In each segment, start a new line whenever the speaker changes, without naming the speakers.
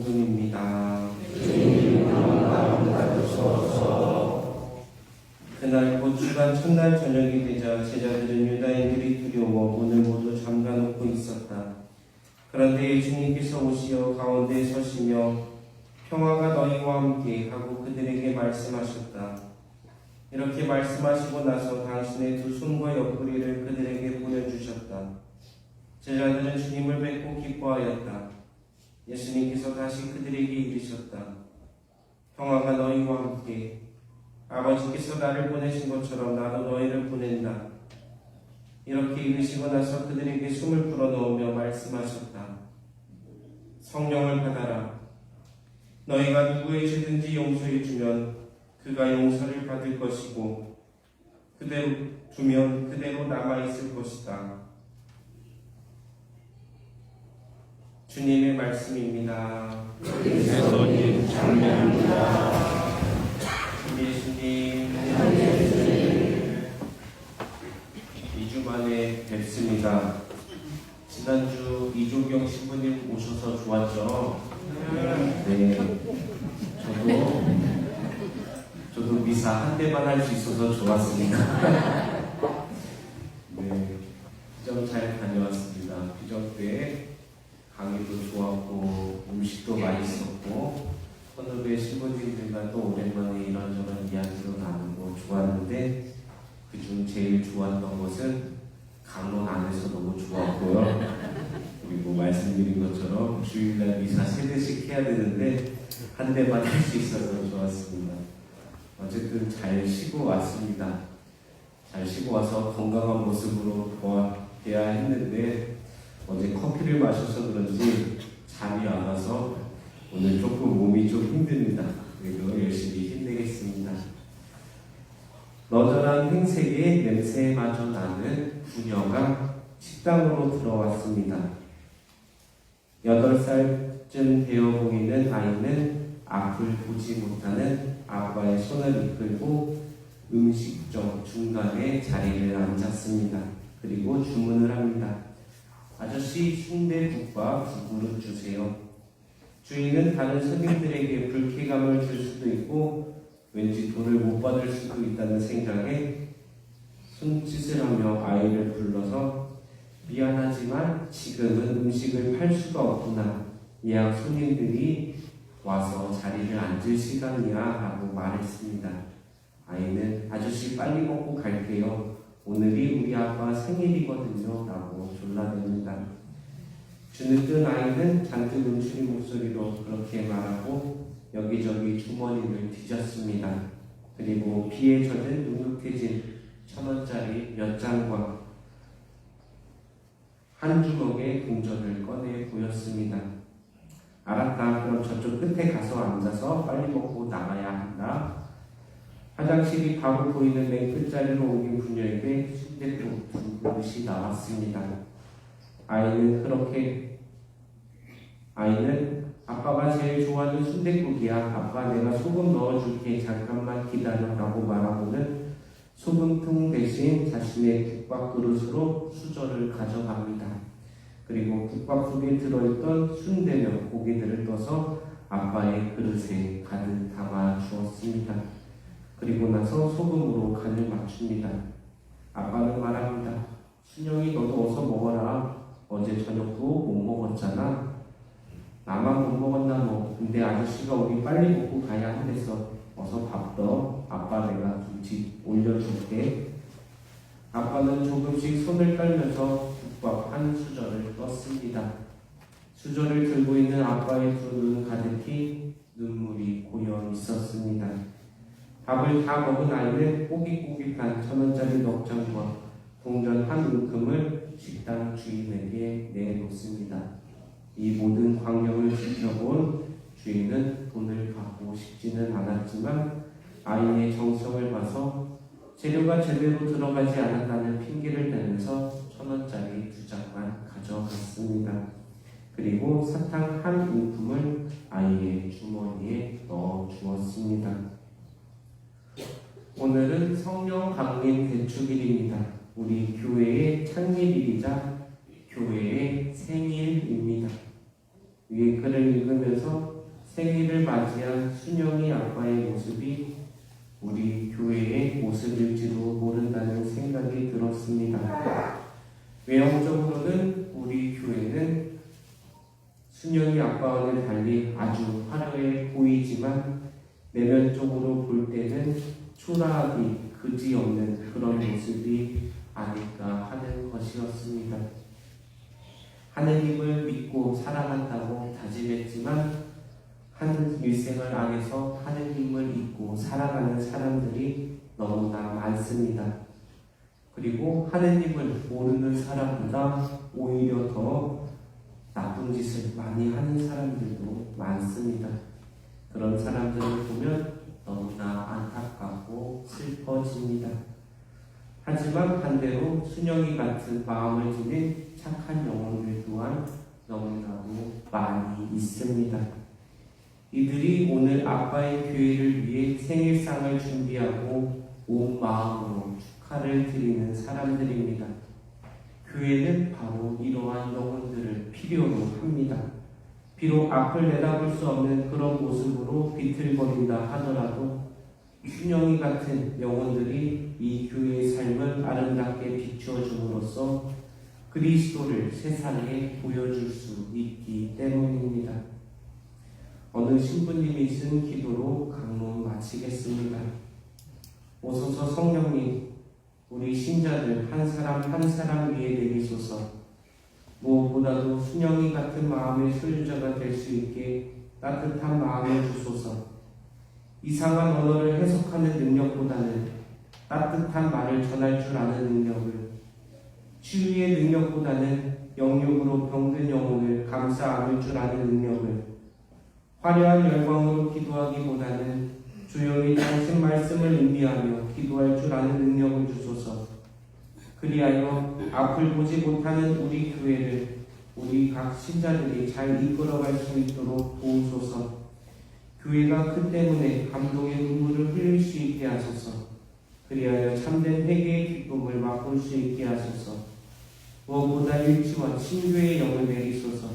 복음입니다. 그날 곧 주간 첫날 저녁이 되자 제자들은 유다인들이 두려워 문을 모두 잠가놓고 있었다. 그런데 예수님께서 오시어 가운데 서시며 평화가 너희와 함께 하고 그들에게 말씀하셨다. 이렇게 말씀하시고 나서 당신의 두 손과 옆구리를 그들에게 보여주셨다. 제자들은 주님을 뵙고 기뻐하였다. 예수님께서 다시 그들에게 이르셨다. 평화가 너희와 함께. 아버지께서 나를 보내신 것처럼 나도 너희를 보낸다. 이렇게 이르시고 나서 그들에게 숨을 불어넣으며 말씀하셨다. 성령을 받아라. 너희가 누구의 죄든지 용서해 주면 그가 용서를 받을 것이고 그대로 두면 그대로 남아있을 것이다. 주님의 말씀입니다.
예수님 찬양합니다.
예수님 2주 만에 뵙습니다. 지난주 이조경 신부님 오셔서 좋았죠? 네. 저도 미사 한 대만 할 수 있어서 좋았습니다. 네. 비정 잘 다녀왔습니다. 비정 때 강의도 좋았고 음식도 맛있었고 선후배 신부님들과 또 오랜만에 이런저런 이야기도 나누고 좋았는데 그중 제일 좋았던 것은 강론 안에서 너무 좋았고요. 그리고 말씀드린 것처럼 주일날 미사 3대씩 해야 되는데 한 대만 할 수 있어서 좋았습니다. 어쨌든 잘 쉬고 왔습니다. 잘 쉬고 와서 건강한 모습으로 보아야 했는데 어제 커피를 마셔서 그런지 잠이 안 와서 오늘 조금 몸이 좀 힘듭니다. 그래도 열심히 힘내겠습니다. 너절한 행색에 냄새마저 나는 부녀가 식당으로 들어왔습니다. 8살쯤 되어 보이는 아이는 앞을 보지 못하는 아빠의 손을 이끌고 음식점 중간에 자리를 앉았습니다. 그리고 주문을 합니다. 아저씨 순대국밥 2그릇 주세요. 주인은 다른 손님들에게 불쾌감을 줄 수도 있고 왠지 돈을 못 받을 수도 있다는 생각에 손짓을 하며 아이를 불러서 미안하지만 지금은 음식을 팔 수가 없구나. 예약 손님들이 와서 자리를 앉을 시간이야 라고 말했습니다. 아이는 아저씨 빨리 먹고 갈게요. 오늘이 우리 아빠 생일이거든요 라고 졸라댑니다. 주눅 든 아이는 잔뜩 움츠린 목소리로 그렇게 말하고 여기저기 주머니를 뒤졌습니다. 그리고 비에 젖은 눅눅해진 1,000원짜리 몇 장과 한 주먹의 동전을 꺼내 보였습니다. 알았다. 그럼 저쪽 끝에 가서 앉아서 빨리 먹고 나가야 한다. 화장실이 바로 보이는 맨 끝자리로 옮긴 부녀에게 순댓국 2그릇이 나왔습니다. 아이는 아빠가 제일 좋아하는 순댓국이야. 아빠 내가 소금 넣어줄게. 잠깐만 기다려라고 말하고는 소금통 대신 자신의 국밥 그릇으로 수저를 가져갑니다. 그리고 국밥 속에 들어있던 순대며 고기들을 떠서 아빠의 그릇에 가득 담아 주었습니다. 그리고 나서 소금으로 간을 맞춥니다. 아빠는 말합니다. 순영이 너도 어서 먹어라. 어제 저녁도 못 먹었잖아. 나만 못 먹었나 뭐. 근데 아저씨가 우리 빨리 먹고 가야 한댔어. 어서 밥 떠. 아빠 내가 김치 올려줄게. 아빠는 조금씩 손을 떨면서 국밥 한 수저를 떴습니다. 수저를 들고 있는 아빠의 두 눈 가득히 눈물이 고여 있었습니다. 밥을 다 먹은 아이는 꼬깃꼬깃한 1,000원짜리 넉 장과 동전 한 움큼을 식당 주인에게 내놓습니다. 이 모든 광경을 지켜본 주인은 돈을 받고 싶지는 않았지만 아이의 정성을 봐서 재료가 제대로 들어가지 않았다는 핑계를 대면서 1,000원짜리 2장만 가져갔습니다. 그리고 사탕 한 움큼을 아이의 주머니에 넣어 주었습니다. 오늘은 성령 강림 대축일입니다. 우리 교회의 창립일이자 교회의 생일입니다. 위에 글을 읽으면서 생일을 맞이한 순영이 아빠의 모습이 우리 교회의 모습일지도 모른다는 생각이 들었습니다. 외형적으로는 우리 교회는 순영이 아빠와는 달리 아주 화려해 보이지만 내면적으로 볼 때는 초라하기 그지없는 그런 모습이 아닐까 하는 것이었습니다. 하느님을 믿고 사랑한다고 다짐했지만 한 일생을 안에서 하느님을 잊고 살아가는 사람들이 너무나 많습니다. 그리고 하느님을 모르는 사람보다 오히려 더 나쁜 짓을 많이 하는 사람들도 많습니다. 그런 사람들을 보면 너무나 안타깝고 슬퍼집니다. 하지만 반대로 순영이 같은 마음을 지닌 착한 영혼들 또한 너무나도 많이 있습니다. 이들이 오늘 아빠의 교회를 위해 생일상을 준비하고 온 마음으로 축하를 드리는 사람들입니다. 교회는 바로 이러한 영혼들을 필요로 합니다. 비록 앞을 내다볼 수 없는 그런 모습으로 비틀거린다 하더라도 순영이 같은 영혼들이 이 교회의 삶을 아름답게 비추어 줌으로써 그리스도를 세상에 보여줄 수 있기 때문입니다. 어느 신부님이 쓴 기도로 강론 마치겠습니다. 오소서 성령님, 우리 신자들 한 사람 한 사람 위에 내리소서. 무엇보다도 순영이 같은 마음의 소유자가 될 수 있게 따뜻한 마음을 주소서. 이상한 언어를 해석하는 능력보다는 따뜻한 말을 전할 줄 아는 능력을, 치유의 능력보다는 영육으로 병든 영혼을 감싸 안을 줄 아는 능력을, 화려한 열광으로 기도하기보다는 조용히 당신 말씀을 의미하며 기도할 줄 아는 능력을 주소서. 그리하여 앞을 보지 못하는 우리 교회를 우리 각 신자들이 잘 이끌어갈 수 있도록 도우소서. 교회가 그 때문에 감동의 눈물을 흘릴 수 있게 하소서. 그리하여 참된 회개의 기쁨을 맛볼 수 있게 하소서. 무엇보다 일치와 친교의 영을 내리소서.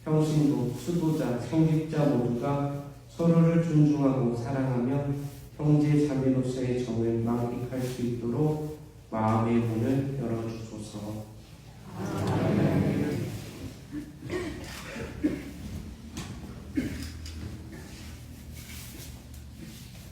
평신도, 수도자, 성직자 모두가 서로를 존중하고 사랑하며 형제 자매로서의 정을 만끽할 수 있도록 마음의 문을 열어주소서.